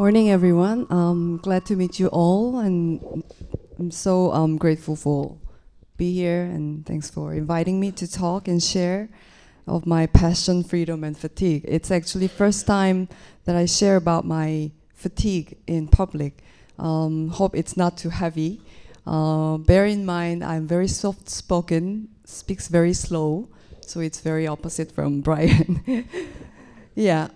Morning, everyone. Glad to meet you all, and I'm so grateful for be here, and thanks for inviting me to talk and share of my passion, freedom, and fatigue. It's actually first time that I share about my fatigue in public. Hope it's not too heavy. Bear in mind, I'm very soft-spoken, speaks very slow, so it's very opposite from Brian. Yeah.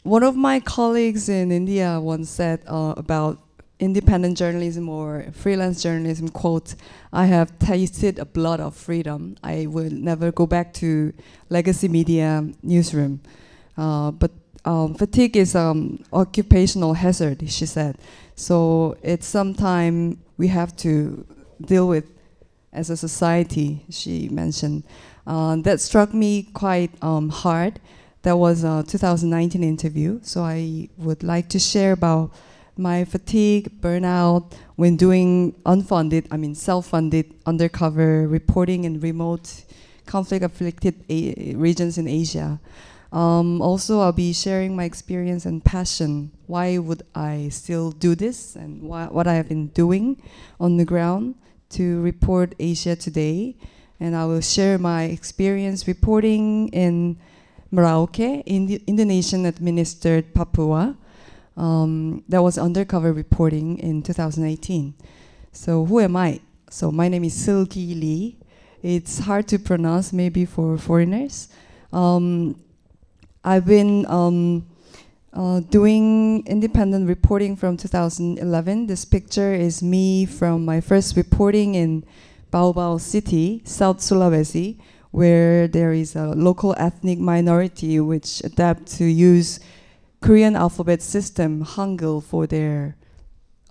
One of my colleagues in India once said about independent journalism or freelance journalism, quote, "I have tasted a blood of freedom. I will never go back to legacy media newsroom." But fatigue is occupational hazard, she said. So it's something we have to deal with as a society, she mentioned. That struck me quite hard. That was a 2019 interview, so I would like to share about my fatigue, burnout when doing self-funded undercover reporting in remote conflict-afflicted regions in Asia. Also, I'll be sharing my experience and passion. Why would I still do this, and what I have been doing on the ground to report Asia today. And I will share my experience reporting in Merauke, in the Indonesian-administered Papua. That was undercover reporting in 2018. So who am I? So my name is Islgiken. It's hard to pronounce maybe for foreigners. I've been doing independent reporting from 2011. This picture is me from my first reporting in Baobao City, South Sulawesi, where there is a local ethnic minority which adapt to use Korean alphabet system, Hangul, for their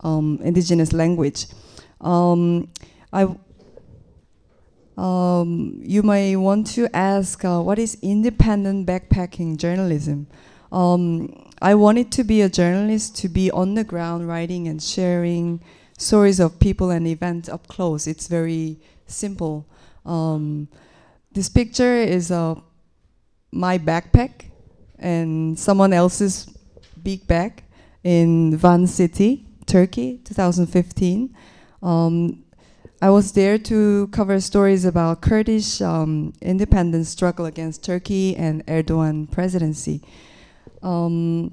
indigenous language. You may want to ask, what is independent backpacking journalism? I wanted to be a journalist, to be on the ground writing and sharing stories of people and events up close. It's very simple. This picture is my backpack and someone else's big bag in Van City, Turkey, 2015. I was there to cover stories about Kurdish independence struggle against Turkey and Erdogan presidency. So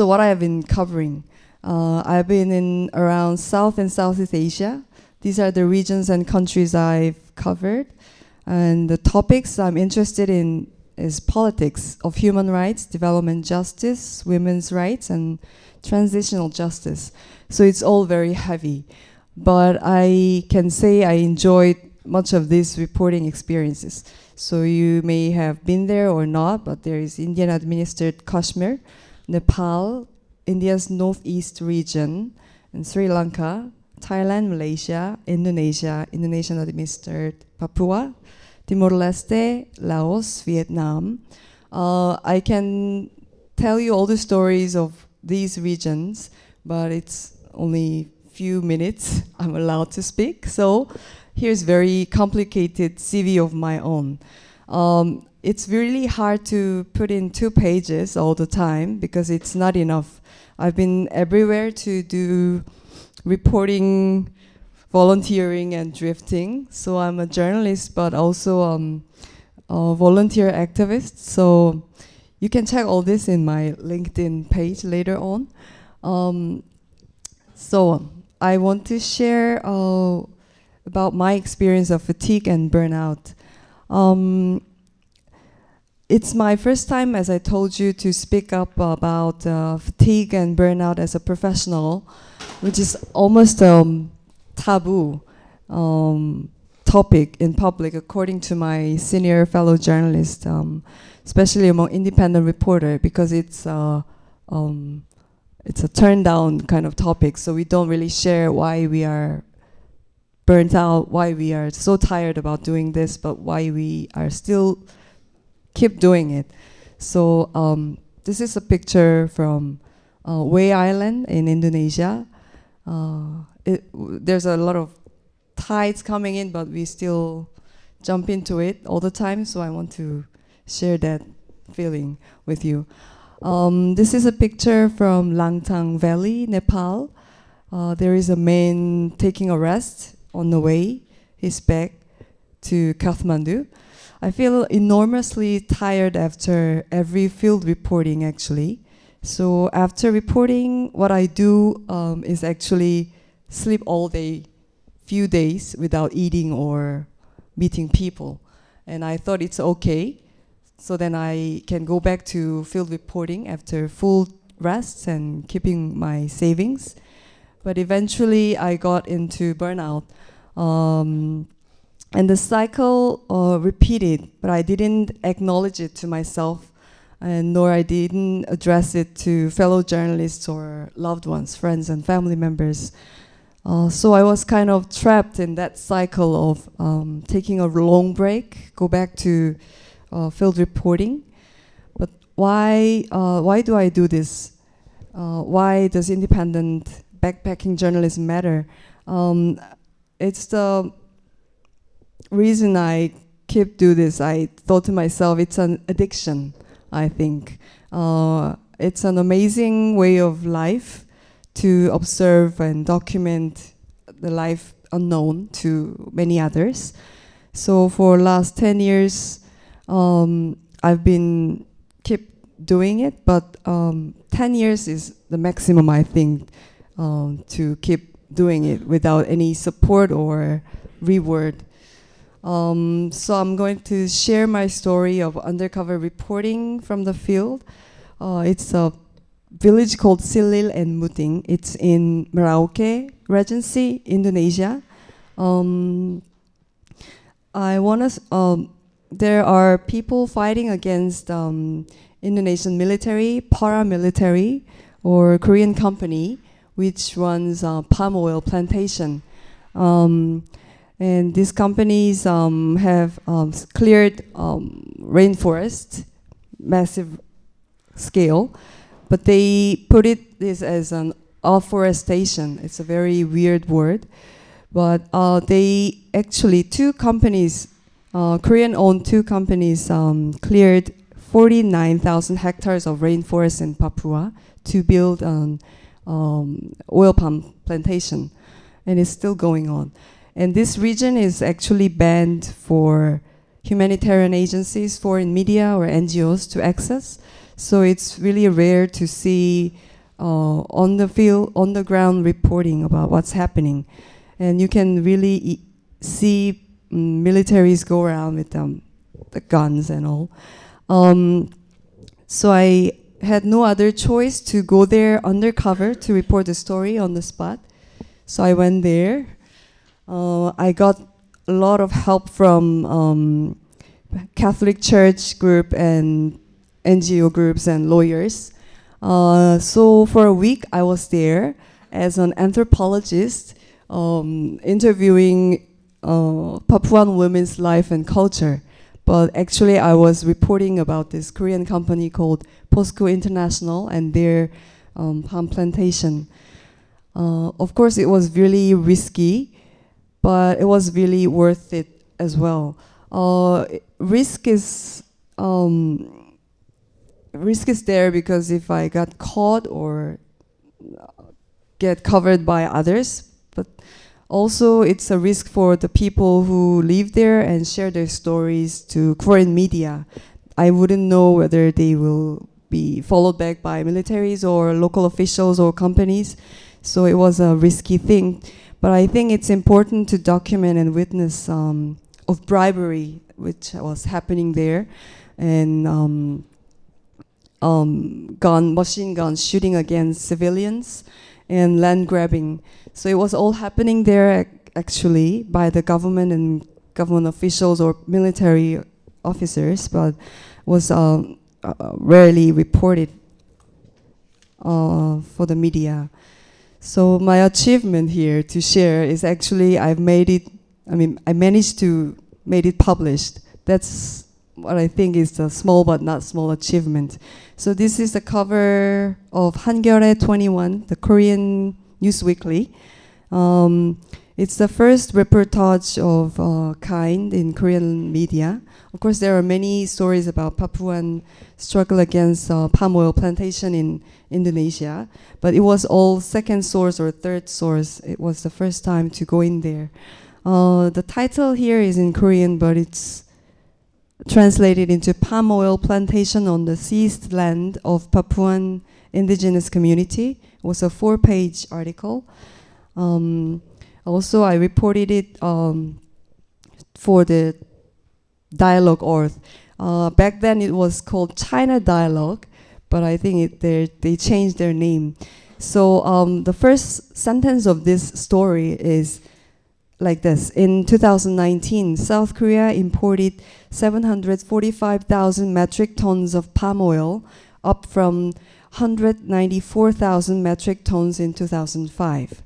what I have been covering, I've been in around South and Southeast Asia. These are the regions and countries I've covered. And the topics I'm interested in is politics of human rights, development justice, women's rights, and transitional justice. So it's all very heavy. But I can say I enjoyed much of these reporting experiences. So you may have been there or not, but there is Indian-administered Kashmir, Nepal, India's northeast region, and Sri Lanka, Thailand, Malaysia, Indonesia, Indonesian-administered Papua, Timor-Leste, Laos, Vietnam. I can tell you all the stories of these regions, but it's only few minutes I'm allowed to speak. So here's very complicated CV of my own. It's really hard to put in 2 pages all the time because it's not enough. I've been everywhere to do reporting, volunteering, and drifting. So I'm a journalist, but also a volunteer activist. So you can check all this in my LinkedIn page later on. So I want to share about my experience of fatigue and burnout. It's my first time, as I told you, to speak up about fatigue and burnout as a professional, which is almost taboo topic in public, according to my senior fellow journalist, especially among independent reporter, because it's a turn down kind of topic. So we don't really share why we are burnt out, why we are so tired about doing this, but why we are still keep doing it. So this is a picture from Way Island in Indonesia. There's a lot of tides coming in, but we still jump into it all the time. So I want to share that feeling with you. This is a picture from Langtang Valley, Nepal. There is a man taking a rest on the way. He's back to Kathmandu. I feel enormously tired after every field reporting, actually. So after reporting, what I do is actually sleep all day, few days without eating or meeting people. And I thought it's okay. So then I can go back to field reporting after full rests and keeping my savings. But eventually I got into burnout. And the cycle repeated, but I didn't acknowledge it to myself, and nor I didn't address it to fellow journalists or loved ones, friends and family members. So I was kind of trapped in that cycle of taking a long break, go back to field reporting. But why do I do this? Why does independent backpacking journalism matter? It's the reason I keep do this. I thought to myself, it's an addiction, I think. It's an amazing way of life to observe and document the life unknown to many others. So for last 10 years, I've been keep doing it, but 10 years is the maximum, I think, to keep doing it without any support or reward. So I'm going to share my story of undercover reporting from the field. It's a village called Silil and Muting. It's in Merauke Regency, Indonesia. There are people fighting against Indonesian military, paramilitary, or Korean company, which runs palm oil plantation. And these companies have cleared rainforest, massive scale, but they put this as an afforestation. It's a very weird word, but they actually, two companies, Korean-owned two companies, cleared 49,000 hectares of rainforest in Papua to build an oil palm plantation, and it's still going on. And this region is actually banned for humanitarian agencies, foreign media or NGOs to access. So it's really rare to see on the field, on the ground reporting about what's happening. And you can really see militaries go around with the guns and all. So I had no other choice to go there undercover to report the story on the spot. So I went there. I got a lot of help from Catholic Church group and NGO groups and lawyers. So for a week I was there as an anthropologist, interviewing Papuan women's life and culture. But actually I was reporting about this Korean company called POSCO International and their palm plantation. Of course it was really risky, but it was really worth it as well. Risk is there because if I got caught or get covered by others, but also it's a risk for the people who live there and share their stories to foreign media. I wouldn't know whether they will be followed back by militaries or local officials or companies. So it was a risky thing. But I think it's important to document and witness of bribery, which was happening there, and machine guns shooting against civilians, and land grabbing. So it was all happening there actually by the government and government officials or military officers, but was rarely reported for the media. So my achievement here to share is actually I managed to make it published. That's what I think is a small but not small achievement. So this is the cover of 한겨레 21, the Korean news weekly. It's the first reportage of kind in Korean media. Of course, there are many stories about Papuan struggle against palm oil plantation in Indonesia, but it was all second source or third source. It was the first time to go in there. The title here is in Korean, but it's translated into palm oil plantation on the seized land of Papuan indigenous community. It was a 4-page article. Also, I reported it for the Dialogue Earth. Back then it was called China Dialogue, but I think they changed their name. So the first sentence of this story is like this. In 2019, South Korea imported 745,000 metric tons of palm oil, up from 194,000 metric tons in 2005.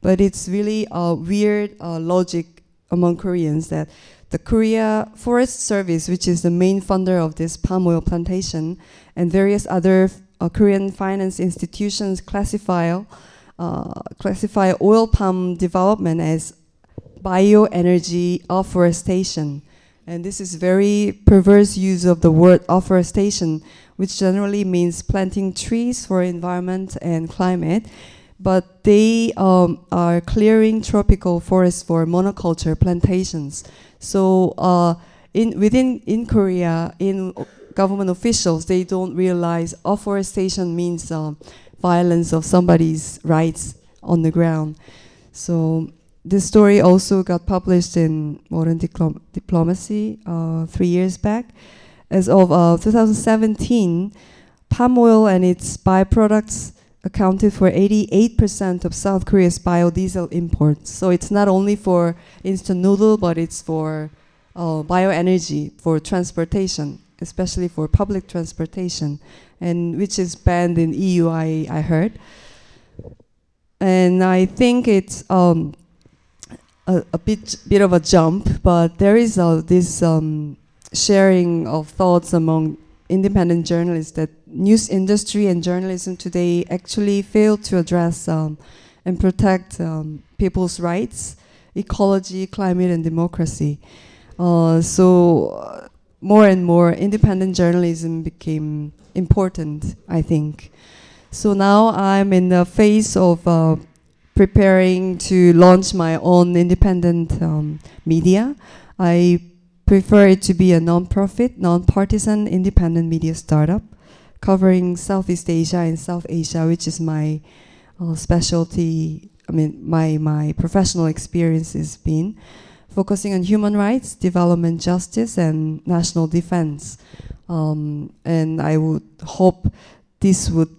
But it's really a weird logic among Koreans that the Korea Forest Service, which is the main funder of this palm oil plantation, and various other Korean finance institutions classify oil palm development as bioenergy afforestation. And this is very perverse use of the word afforestation, which generally means planting trees for environment and climate. But they are clearing tropical forests for monoculture plantations. So in Korea, in government officials, they don't realize afforestation means violence of somebody's rights on the ground. So this story also got published in Modern Diplomacy 3 years back. As of 2017, palm oil and its byproducts accounted for 88% of South Korea's biodiesel imports. So it's not only for instant noodle, but it's for bioenergy, for transportation, especially for public transportation, and which is banned in EU, I heard. And I think it's a bit of a jump, but there is this sharing of thoughts among independent journalists that news industry and journalism today actually fail to address and protect people's rights, ecology, climate, and democracy. So more and more independent journalism became important, I think. So now I'm in the phase of preparing to launch my own independent media. I prefer it to be a non-profit, non-partisan, independent media startup covering Southeast Asia and South Asia, which is my specialty. I mean, my professional experience has been focusing on human rights, development justice, and national defense. And I would hope this would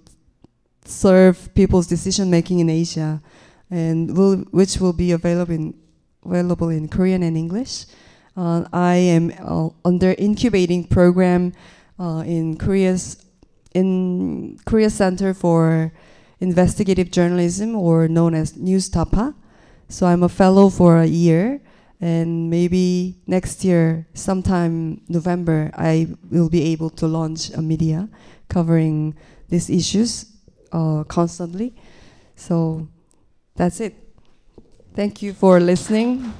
serve people's decision making in Asia, and which will be available in Korean and English. I am under incubating program in Korea Center for Investigative Journalism, or known as News Tapa. So I'm a fellow for a year, and maybe next year, sometime November, I will be able to launch a media covering these issues constantly. So that's it. Thank you for listening.